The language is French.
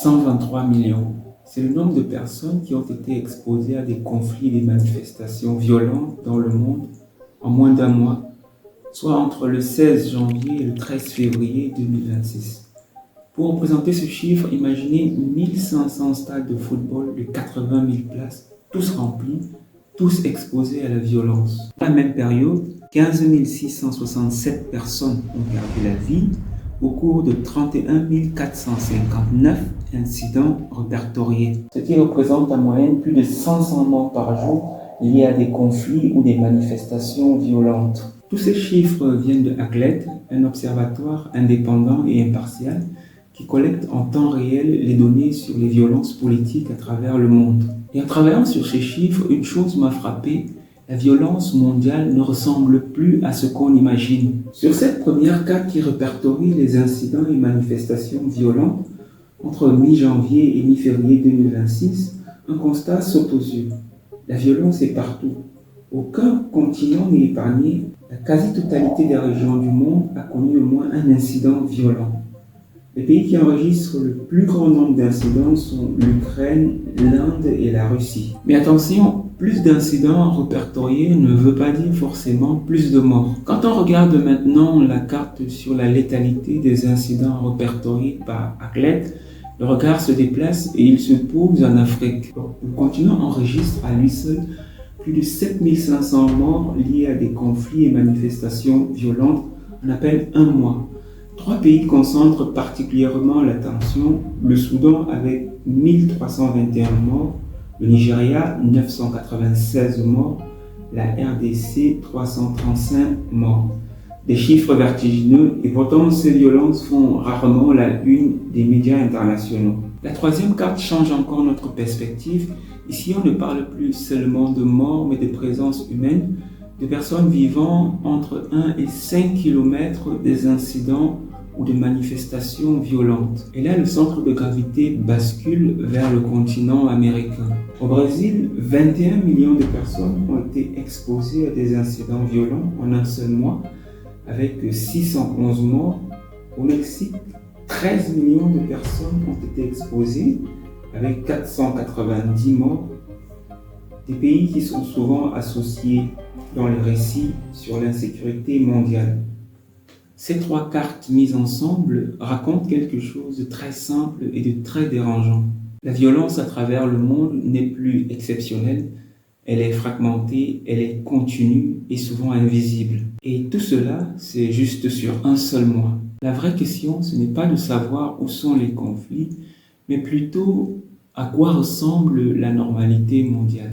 123 millions. C'est le nombre de personnes qui ont été exposées à des conflits et des manifestations violentes dans le monde en moins d'un mois, soit entre le 16 janvier et le 13 février 2026. Pour représenter ce chiffre, imaginez 1500 stades de football de 80 000 places, tous remplis, tous exposés à la violence. Dans la même période, 15 667 personnes ont perdu la vie au cours de 31 459 incidents répertoriés, ce qui représente en moyenne plus de 500 morts par jour liés à des conflits ou des manifestations violentes. Tous ces chiffres viennent de ACLED, un observatoire indépendant et impartial qui collecte en temps réel les données sur les violences politiques à travers le monde. Et en travaillant sur ces chiffres, une chose m'a frappé: la violence mondiale ne ressemble plus à ce qu'on imagine. Sur cette première carte qui répertorie les incidents et manifestations violentes entre mi-janvier et mi-février 2026, un constat saute aux yeux. La violence est partout. Aucun continent n'est épargné. La quasi-totalité des régions du monde a connu au moins un incident violent. Les pays qui enregistrent le plus grand nombre d'incidents sont l'Ukraine, l'Inde et la Russie. Mais attention, plus d'incidents répertoriés ne veut pas dire forcément plus de morts. Quand on regarde maintenant la carte sur la létalité des incidents répertoriés par ACLED, le regard se déplace et il se pose en Afrique. Le continent enregistre à lui seul plus de 7500 morts liés à des conflits et manifestations violentes en à peine un mois. 3 pays concentrent particulièrement l'attention: le Soudan avec 1321 morts, le Nigeria 996 morts, la RDC 335 morts. Des chiffres vertigineux, et pourtant ces violences font rarement la une des médias internationaux. La troisième carte change encore notre perspective. Ici, on ne parle plus seulement de morts, mais de présence humaine, de personnes vivant entre 1 et 5 km des incidents ou de manifestations violentes. Et là, le centre de gravité bascule vers le continent américain. Au Brésil, 21 millions de personnes ont été exposées à des incidents violents en un seul mois, avec 611 morts. Au Mexique, 13 millions de personnes ont été exposées, avec 490 morts. Des pays qui sont souvent associés dans les récits sur l'insécurité mondiale. Ces 3 cartes mises ensemble racontent quelque chose de très simple et de très dérangeant. La violence à travers le monde n'est plus exceptionnelle, elle est fragmentée, elle est continue et souvent invisible. Et tout cela, c'est juste sur un seul mois. La vraie question, ce n'est pas de savoir où sont les conflits, mais plutôt à quoi ressemble la normalité mondiale.